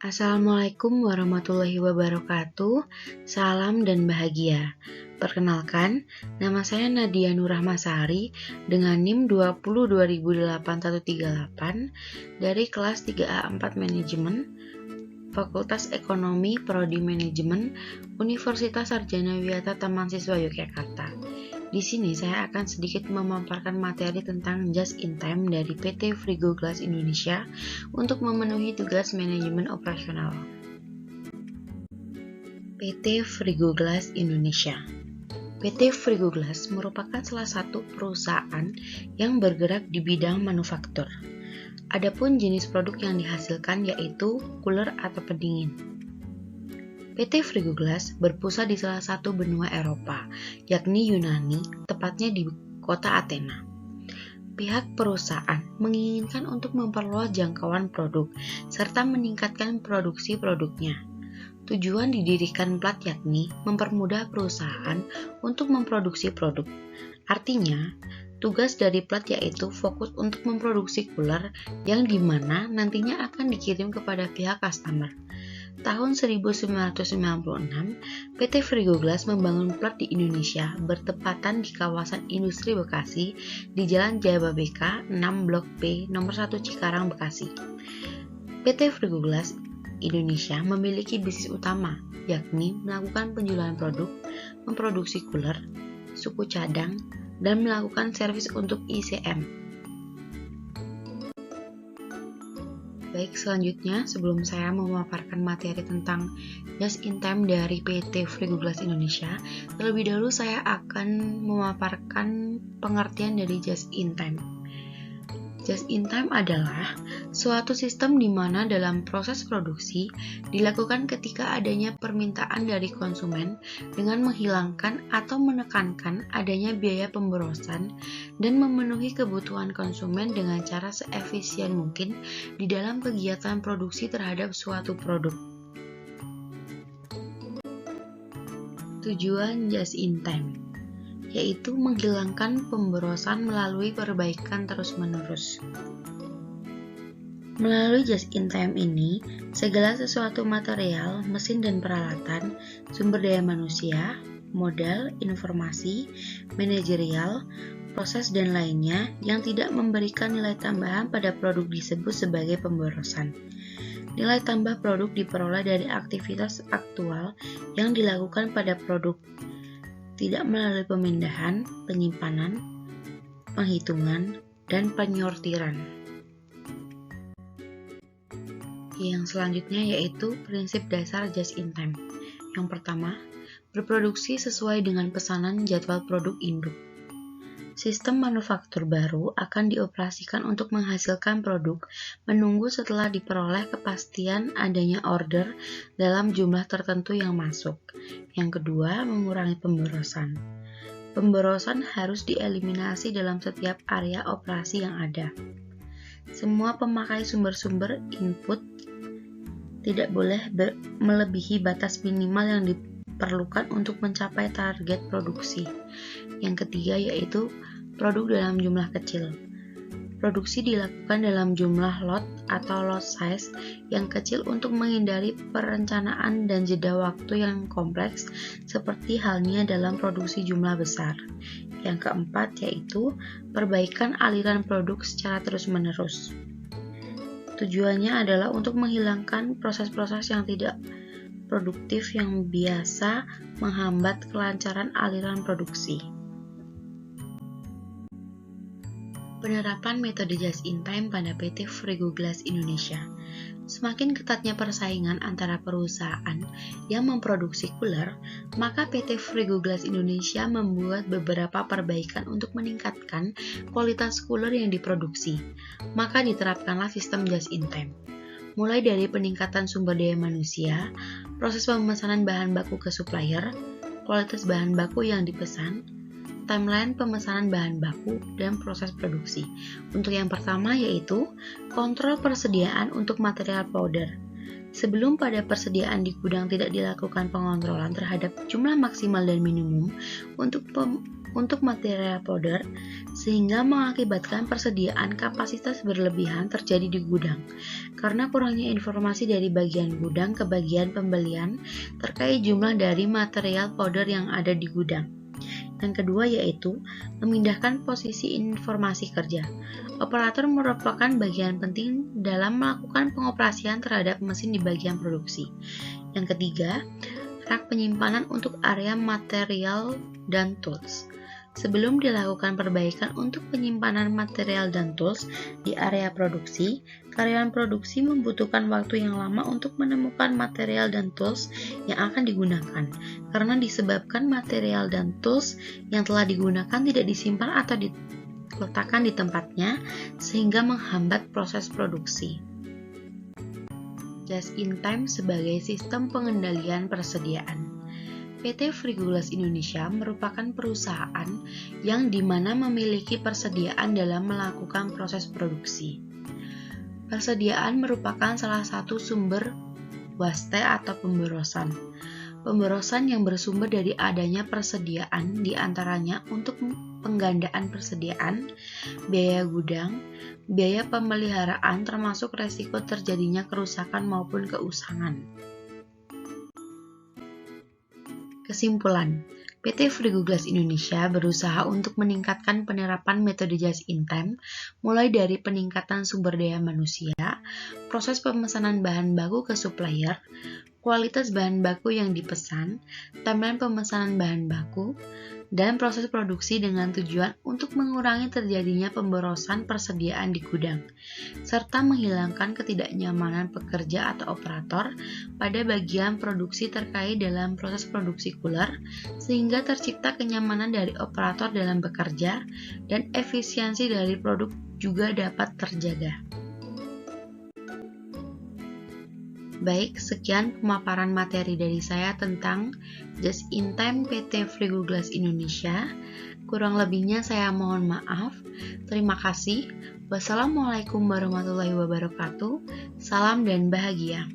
Assalamualaikum warahmatullahi wabarakatuh. Salam dan bahagia. Perkenalkan, nama saya Nadia Nurrahmasari dengan NIM 20208138 dari kelas 3A4 Manajemen, Fakultas Ekonomi Prodi Manajemen, Universitas Sarjana Wiyata Taman Siswa Yogyakarta. Di sini saya akan sedikit memaparkan materi tentang Just in Time dari PT Frigo Glass Indonesia untuk memenuhi tugas manajemen operasional. PT Frigo Glass Indonesia. PT Frigo Glass merupakan salah satu perusahaan yang bergerak di bidang manufaktur. Adapun jenis produk yang dihasilkan yaitu cooler atau pendingin. PT Frigo Glass berpusat di salah satu benua Eropa, yakni Yunani, tepatnya di kota Athena. Pihak perusahaan menginginkan untuk memperluas jangkauan produk, serta meningkatkan produksi produknya. Tujuan didirikan plat yakni mempermudah perusahaan untuk memproduksi produk. Artinya, tugas dari plat yaitu fokus untuk memproduksi cooler yang dimana nantinya akan dikirim kepada pihak customer. Tahun 1996, PT Frigo Glass membangun plat di Indonesia bertepatan di kawasan industri Bekasi di Jalan Jababeka 6 Blok B nomor 1 Cikarang, Bekasi. PT Frigo Glass Indonesia memiliki bisnis utama, yakni melakukan penjualan produk, memproduksi cooler, suku cadang, dan melakukan servis untuk ICM. Baik, selanjutnya sebelum saya memaparkan materi tentang Just in Time dari PT Frigo Glass Indonesia, terlebih dahulu saya akan memaparkan pengertian dari Just in Time. Just in Time adalah suatu sistem di mana dalam proses produksi dilakukan ketika adanya permintaan dari konsumen dengan menghilangkan atau menekankan adanya biaya pemborosan dan memenuhi kebutuhan konsumen dengan cara seefisien mungkin di dalam kegiatan produksi terhadap suatu produk. Tujuan Just in Time yaitu menghilangkan pemborosan melalui perbaikan terus-menerus. Melalui Just in Time ini, segala sesuatu material, mesin dan peralatan, sumber daya manusia, modal, informasi, manajerial, proses dan lainnya yang tidak memberikan nilai tambahan pada produk disebut sebagai pemborosan. Nilai tambah produk diperoleh dari aktivitas aktual yang dilakukan pada produk, tidak melalui pemindahan, penyimpanan, penghitungan, dan penyortiran. Yang selanjutnya yaitu prinsip dasar Just in Time. Yang pertama, berproduksi sesuai dengan pesanan jadwal produk induk. Sistem manufaktur baru akan dioperasikan untuk menghasilkan produk menunggu setelah diperoleh kepastian adanya order dalam jumlah tertentu yang masuk. Yang kedua, mengurangi pemborosan. Pemborosan harus dieliminasi dalam setiap area operasi yang ada. Semua pemakai sumber-sumber input tidak boleh melebihi batas minimal yang diperlukan untuk mencapai target produksi. Yang ketiga yaitu produk dalam jumlah kecil. Produksi dilakukan dalam jumlah lot atau lot size yang kecil untuk menghindari perencanaan dan jeda waktu yang kompleks seperti halnya dalam produksi jumlah besar. Yang keempat yaitu perbaikan aliran produk secara terus-menerus. Tujuannya adalah untuk menghilangkan proses-proses yang tidak produktif yang biasa menghambat kelancaran aliran produksi. Penerapan metode Just in Time pada PT Frigo Glass Indonesia. Semakin ketatnya persaingan antara perusahaan yang memproduksi cooler, maka PT Frigo Glass Indonesia membuat beberapa perbaikan untuk meningkatkan kualitas cooler yang diproduksi. Maka diterapkanlah sistem Just in Time. Mulai dari peningkatan sumber daya manusia, proses pemesanan bahan baku ke supplier, kualitas bahan baku yang dipesan, timeline pemesanan bahan baku, dan proses produksi. Untuk yang pertama yaitu kontrol persediaan untuk material powder. Sebelum pada persediaan di gudang tidak dilakukan pengontrolan terhadap jumlah maksimal dan minimum untuk untuk material powder, sehingga mengakibatkan persediaan kapasitas berlebihan terjadi di gudang, karena kurangnya informasi dari bagian gudang ke bagian pembelian terkait jumlah dari material powder yang ada di gudang. Yang kedua yaitu memindahkan posisi informasi kerja. Operator merupakan bagian penting dalam melakukan pengoperasian terhadap mesin di bagian produksi. Yang ketiga, rak penyimpanan untuk area material dan tools. Sebelum dilakukan perbaikan untuk penyimpanan material dan tools di area produksi, karyawan produksi membutuhkan waktu yang lama untuk menemukan material dan tools yang akan digunakan, karena disebabkan material dan tools yang telah digunakan tidak disimpan atau diletakkan di tempatnya, sehingga menghambat proses produksi. Just in time sebagai sistem pengendalian persediaan. PT Frigoglass Indonesia merupakan perusahaan yang dimana memiliki persediaan dalam melakukan proses produksi. Persediaan merupakan salah satu sumber waste atau pemborosan. Pemborosan yang bersumber dari adanya persediaan diantaranya untuk penggandaan persediaan, biaya gudang, biaya pemeliharaan termasuk resiko terjadinya kerusakan maupun keusangan. Kesimpulan, PT Frigoglass Indonesia berusaha untuk meningkatkan penerapan metode just in time, mulai dari peningkatan sumber daya manusia, proses pemesanan bahan baku ke supplier, kualitas bahan baku yang dipesan, timeline pemesanan bahan baku, dan proses produksi dengan tujuan untuk mengurangi terjadinya pemborosan persediaan di gudang, serta menghilangkan ketidaknyamanan pekerja atau operator pada bagian produksi terkait dalam proses produksi cooler, sehingga tercipta kenyamanan dari operator dalam bekerja dan efisiensi dari produk juga dapat terjaga. Baik, sekian pemaparan materi dari saya tentang Just in Time PT Frigoglass Indonesia. Kurang lebihnya saya mohon maaf. Terima kasih. Wassalamualaikum warahmatullahi wabarakatuh. Salam dan bahagia.